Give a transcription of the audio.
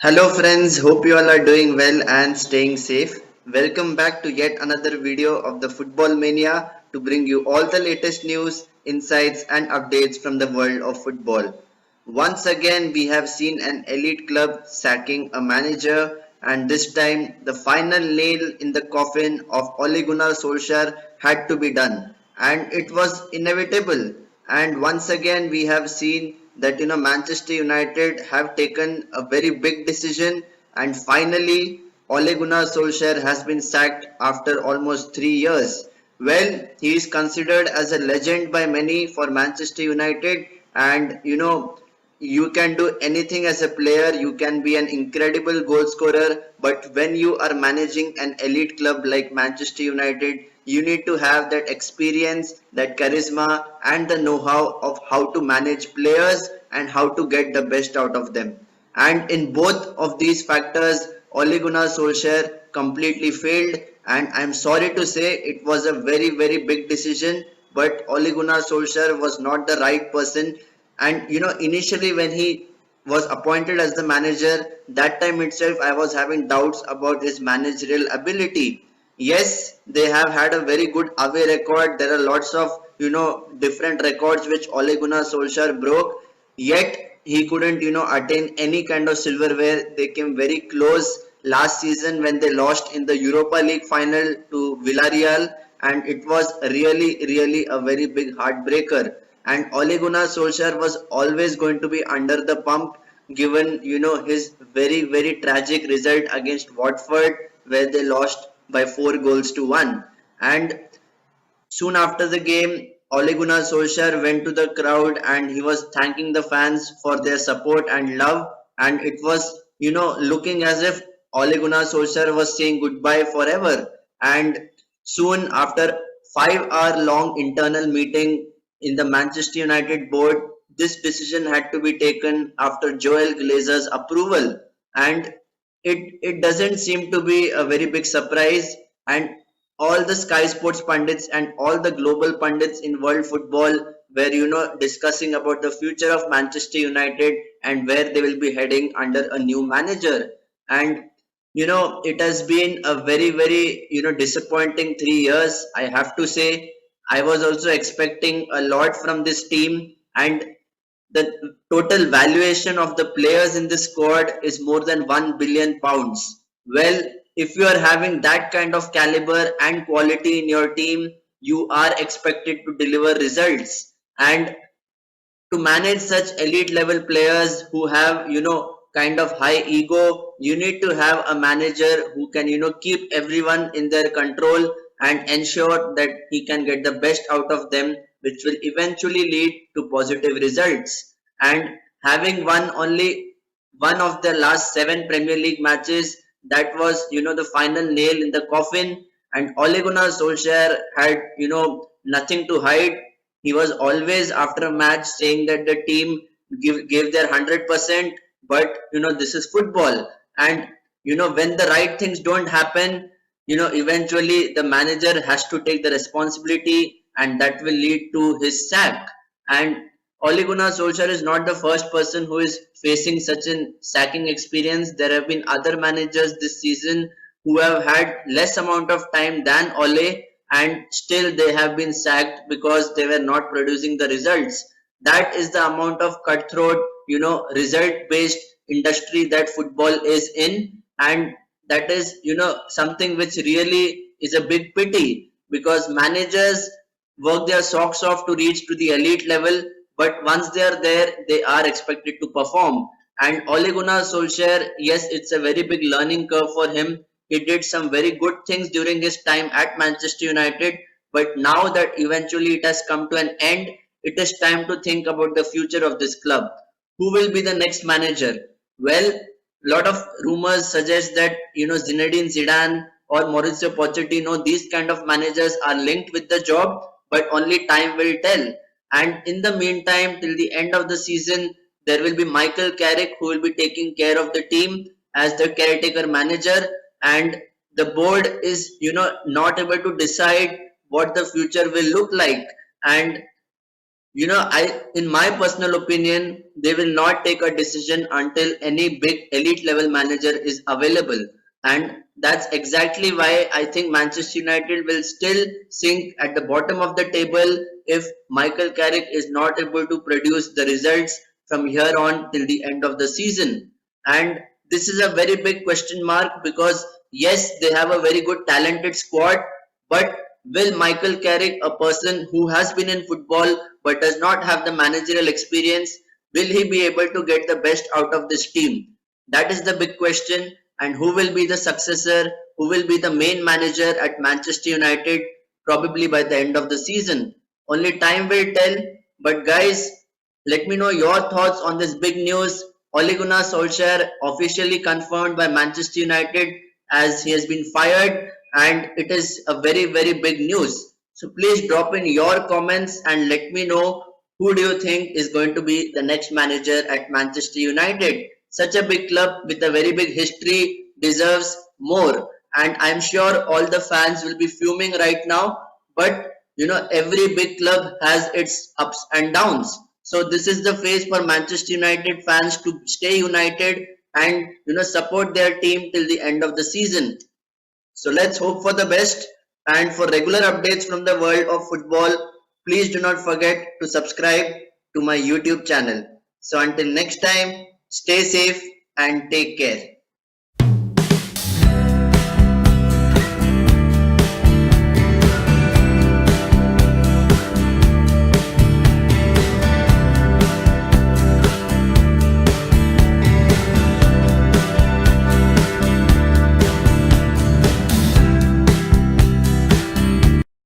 Hello friends, hope you all are doing well and staying safe. Welcome back to yet another video of the Football Mania to bring you all the latest news, insights and updates from the world of football. Once again, we have seen an elite club sacking a manager, and this time the final nail in the coffin of Ole Gunnar Solskjaer had to be done, and it was inevitable. And once again, we have seen that Manchester United have taken a very big decision, and finally Ole Gunnar Solskjaer has been sacked after almost 3 years. Well, he is considered as a legend by many for Manchester United, and you can do anything as a player. You can be an incredible goal scorer, but when you are managing an elite club like Manchester United, you need to have that experience, that charisma, and the know how of how to manage players and how to get the best out of them. And in both of these factors, Ole Gunnar Solskjaer completely failed. And I'm sorry to say it was a very, very big decision. But Ole Gunnar Solskjaer was not the right person. And initially when he was appointed as the manager, that time itself I was having doubts about his managerial ability. Yes, they have had a very good away record. There are lots of different records which Ole Gunnar Solskjaer broke. Yet he couldn't attain any kind of silverware. They came very close last season when they lost in the Europa League final to Villarreal, and it was really a very big heartbreaker. And Ole Gunnar Solskjaer was always going to be under the pump, given his very tragic result against Watford, where they lost by 4 goals to 1. And soon after the game, Ole Gunnar Solskjaer went to the crowd and he was thanking the fans for their support and love. And it was, looking as if Ole Gunnar Solskjaer was saying goodbye forever. And soon after 5 hour long internal meeting in the Manchester United board, this decision had to be taken after Joel Glazer's approval. And it doesn't seem to be a very big surprise, and all the Sky Sports pundits and all the global pundits in world football were discussing about the future of Manchester United and where they will be heading under a new manager. And it has been a very disappointing 3 years, I have to say. I was also expecting a lot from this team, and the total valuation of the players in the squad is more than 1 billion pounds. Well, if you are having that kind of caliber and quality in your team, you are expected to deliver results. And to manage such elite level players who have kind of high ego, you need to have a manager who can keep everyone in their control and ensure that he can get the best out of them, which will eventually lead to positive results. And having won only one of the last 7 Premier League matches, that was the final nail in the coffin. And Ole Gunnar Solskjaer had nothing to hide. He was always after a match saying that the team gave their 100%, but this is football. And when the right things don't happen, eventually the manager has to take the responsibility, and that will lead to his sack. And Ole Gunnar Solskjaer is not the first person who is facing such an sacking experience. There have been other managers this season who have had less amount of time than Ole, and still they have been sacked because they were not producing the results. That is the amount of cutthroat, result based industry that football is in. And that is something which really is a big pity, because managers work their socks off to reach to the elite level, but once they are there, they are expected to perform. And Ole Gunnar Solskjaer, yes, it's a very big learning curve for him. He did some very good things during his time at Manchester United, but now that eventually it has come to an end, it is time to think about the future of this club. Who will be the next manager? Well, lot of rumors suggest that Zinedine Zidane or Mauricio Pochettino, these kind of managers are linked with the job, but only time will tell. And in the meantime, till the end of the season, there will be Michael Carrick who will be taking care of the team as the caretaker manager. And the board is not able to decide what the future will look like. And In my personal opinion, they will not take a decision until any big elite level manager is available. And that's exactly why I think Manchester United will still sink at the bottom of the table if Michael Carrick is not able to produce the results from here on till the end of the season. And this is a very big question mark because yes, they have a very good talented squad, but will Michael Carrick, a person who has been in football but does not have the managerial experience, will he be able to get the best out of this team? That is the big question. And who will be the successor? Who will be the main manager at Manchester United probably by the end of the season? Only time will tell. But guys, let me know your thoughts on this big news. Ole Gunnar Solskjaer officially confirmed by Manchester United as he has been fired, and it is a very big news. So please drop in your comments and let me know who do you think is going to be the next manager at Manchester United. Such a big club with a very big history deserves more, and I'm sure all the fans will be fuming right now. But every big club has its ups and downs. So this is the phase for Manchester United fans to stay united and support their team till the end of the season. So let's hope for the best. And for regular updates from the world of football, please do not forget to subscribe to my YouTube channel. So until next time, stay safe and take care.